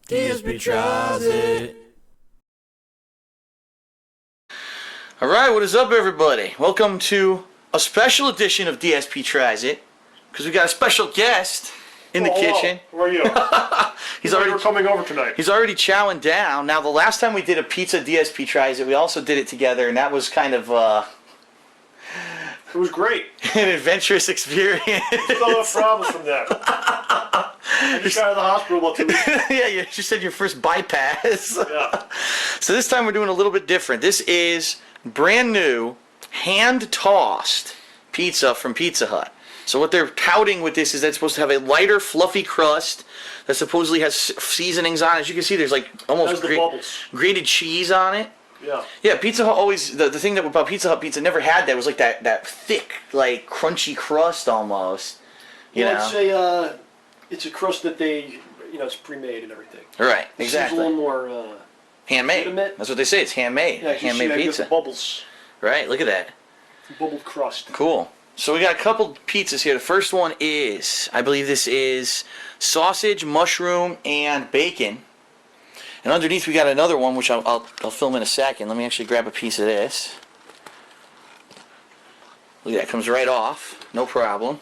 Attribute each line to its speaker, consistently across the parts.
Speaker 1: DSP Tries It.
Speaker 2: Alright, what is up, everybody? Welcome to a special edition of DSP Tries It, because we got a special guest in the kitchen.
Speaker 3: Where are you? We're coming over tonight.
Speaker 2: He's already chowing down. Now, the last time we did a pizza DSP Tries It, we also did it together, and that was kind of
Speaker 3: It was great.
Speaker 2: an adventurous experience.
Speaker 3: Still have problems from that. I just got out of the hospital about 2 weeks.
Speaker 2: Yeah, you just said your first bypass.
Speaker 3: Yeah.
Speaker 2: So this time we're doing a little bit different. This is brand new, hand-tossed pizza from Pizza Hut. So what they're touting with this is that it's supposed to have a lighter, fluffy crust that supposedly has seasonings on it. As you can see, there's like almost grated cheese on it.
Speaker 3: Yeah.
Speaker 2: Yeah, Pizza Hut always, the thing that about Pizza Hut pizza never had that was like that thick, like crunchy crust almost. You know?
Speaker 3: It's a crust that they, it's pre-made and everything.
Speaker 2: Right, exactly.
Speaker 3: It's a little more
Speaker 2: handmade.
Speaker 3: intimate.
Speaker 2: That's what they say. It's handmade.
Speaker 3: Yeah,
Speaker 2: handmade pizza.
Speaker 3: The bubbles.
Speaker 2: Right. Look at that.
Speaker 3: Bubbled crust.
Speaker 2: Cool. So we got a couple pizzas here. The first one is, I believe this is sausage, mushroom, and bacon. And underneath we got another one, which I'll film in a second. Let me actually grab a piece of this. Look at that. It comes right off. No problem.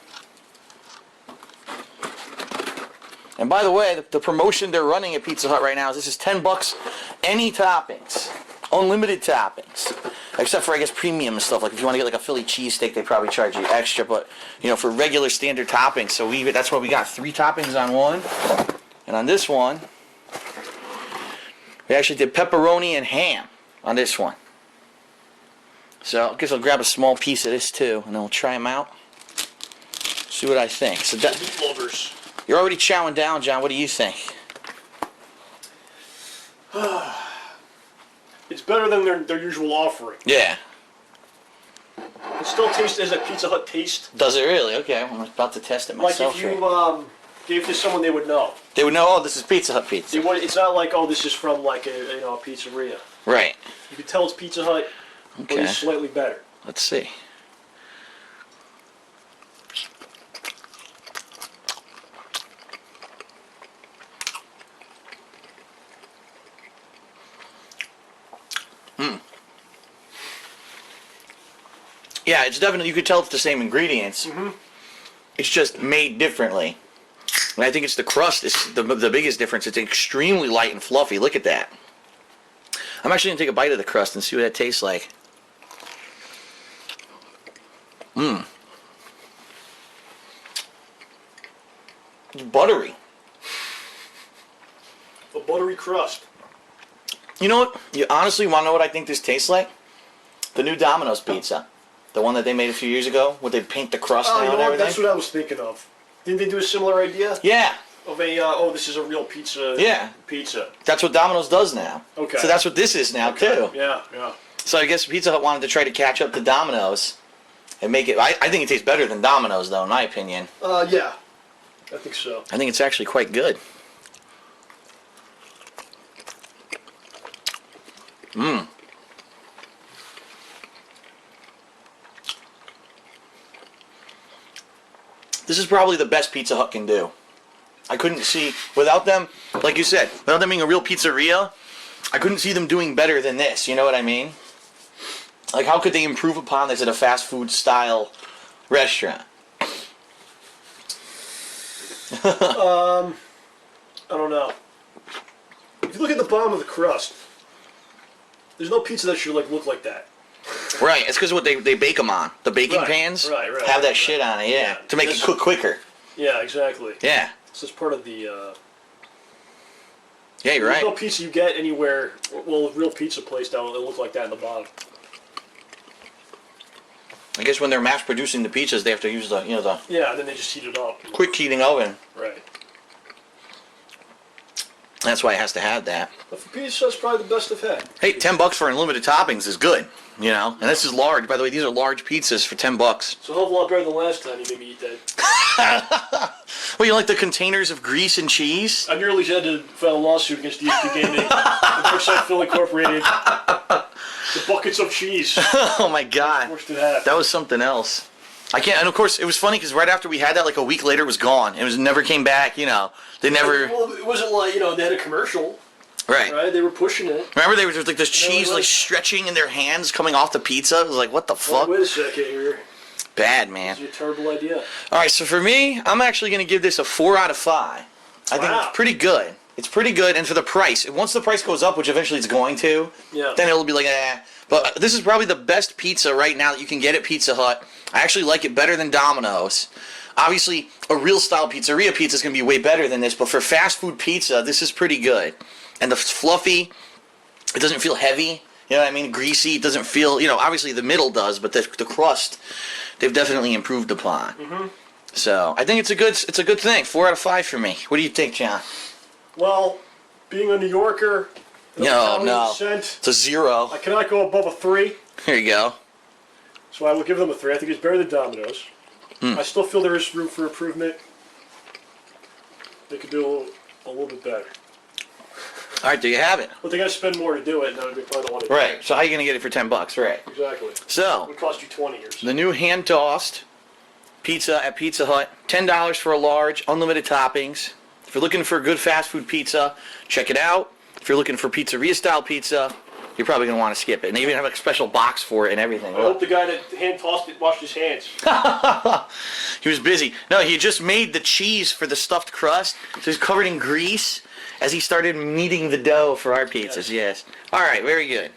Speaker 2: And by the way, the promotion they're running at Pizza Hut right now is this is $10, any toppings, unlimited toppings, except for I guess premium and stuff. Like if you want to get like a Philly cheesesteak, they probably charge you extra. But for regular standard toppings, so that's why we got 3 toppings on one, and on this one, we actually did pepperoni and ham on this one. So I guess I'll grab a small piece of this too, and then we'll try them out. See what I think. So that.
Speaker 3: Meat lovers.
Speaker 2: You're already chowing down, John. What do you think?
Speaker 3: It's better than their usual offering.
Speaker 2: Yeah.
Speaker 3: It still tastes as a Pizza Hut taste.
Speaker 2: Does it really? Okay, I'm about to test it myself.
Speaker 3: Like if you gave it to someone, they would know.
Speaker 2: They would know, oh, this is Pizza Hut pizza.
Speaker 3: It's not like, oh, this is from like a pizzeria.
Speaker 2: Right.
Speaker 3: You can tell it's Pizza Hut, but it's slightly better.
Speaker 2: Let's see. Yeah, it's definitely, you could tell it's the same ingredients.
Speaker 3: Mm-hmm.
Speaker 2: It's just made differently. And I think it's the crust is the biggest difference. It's extremely light and fluffy. Look at that. I'm actually going to take a bite of the crust and see what that tastes like. Mmm. It's buttery.
Speaker 3: A buttery crust.
Speaker 2: You know what? You honestly want to know what I think this tastes like? The new Domino's pizza. The one that they made a few years ago, where they paint the crust and everything.
Speaker 3: That's what I was thinking of. Didn't they do a similar idea?
Speaker 2: Yeah.
Speaker 3: Of this is a real pizza.
Speaker 2: Yeah.
Speaker 3: Pizza.
Speaker 2: That's what Domino's does now.
Speaker 3: Okay.
Speaker 2: So that's what this is now, too.
Speaker 3: Yeah, yeah.
Speaker 2: So I guess Pizza Hut wanted to try to catch up to Domino's and make it... I think it tastes better than Domino's, though, in my opinion.
Speaker 3: Yeah. I think so.
Speaker 2: I think it's actually quite good. Mmm. This is probably the best Pizza Hut can do. I couldn't see, without them, like you said, without them being a real pizzeria, I couldn't see them doing better than this, you know what I mean? Like, how could they improve upon this at a fast food style restaurant?
Speaker 3: I don't know. If you look at the bottom of the crust, there's no pizza that should look like that.
Speaker 2: Right, it's because of what they bake them on. The baking pans have that shit on it, yeah. To make it cook quicker.
Speaker 3: Yeah, exactly.
Speaker 2: Yeah.
Speaker 3: So it's part of the...
Speaker 2: Yeah, you're right.
Speaker 3: There's no pizza you get anywhere, well, a real pizza place that will look like that in the bottom.
Speaker 2: I guess when they're mass producing the pizzas, they have to use the,
Speaker 3: Yeah, and then they just heat it up.
Speaker 2: quick heating oven.
Speaker 3: Right.
Speaker 2: That's why it has to have that.
Speaker 3: But for pizza, it's probably the best I've had.
Speaker 2: Hey, $10 for unlimited toppings is good, And this is large. By the way, these are large pizzas for $10.
Speaker 3: It's a whole lot better than last time you made me eat that.
Speaker 2: Well, you like the containers of grease and cheese?
Speaker 3: I nearly had to file a lawsuit against DSP Gaming, and Darkside Phil Incorporated. The buckets of cheese.
Speaker 2: Oh my God.
Speaker 3: Forced it half.
Speaker 2: That was something else. I can't. And of course, it was funny because right after we had that, like a week later, it was gone. It was never came back. You know, they never.
Speaker 3: Well, it wasn't like they had a commercial.
Speaker 2: Right.
Speaker 3: Right. They were pushing it.
Speaker 2: Remember, they were just like this cheese like stretching in their hands coming off the pizza. It was like, what the fuck?
Speaker 3: Wait a second here.
Speaker 2: Bad, man.
Speaker 3: It's a terrible idea.
Speaker 2: All right, so for me, I'm actually going to give this a 4 out of 5. I think it's pretty good. It's pretty good, and for the price, once the price goes up, which eventually it's going to, then it'll be like, eh. But this is probably the best pizza right now that you can get at Pizza Hut. I actually like it better than Domino's. Obviously, a real style pizzeria pizza is going to be way better than this, but for fast food pizza, this is pretty good. And it's fluffy. It doesn't feel heavy. You know what I mean? Greasy. It doesn't feel, obviously the middle does, but the crust, they've definitely improved upon. Mm-hmm. So I think it's a good thing. 4 out of 5 for me. What do you think, John?
Speaker 3: Well, being a New Yorker,
Speaker 2: no, it's a 0.
Speaker 3: I cannot go above a 3.
Speaker 2: Here you go.
Speaker 3: So I will give them a 3. I think it's better than Domino's. I still feel there is room for improvement. They could do a little bit better.
Speaker 2: All right, there you have it.
Speaker 3: But they got to spend more to do it, and they probably don't want to do it.
Speaker 2: Right. So how are you going to get it for $10? Right.
Speaker 3: Exactly.
Speaker 2: So
Speaker 3: it would cost you 20 years.
Speaker 2: The new hand tossed pizza at Pizza Hut, $10 for a large, unlimited toppings. If you're looking for a good fast food pizza, check it out. If you're looking for pizzeria style pizza, you're probably going to want to skip it. And they even have a special box for it and everything.
Speaker 3: I hope the guy that hand tossed it washed his hands.
Speaker 2: He was busy. No, he just made the cheese for the stuffed crust. So he's covered in grease as he started kneading the dough for our pizzas. Yes. All right, very good.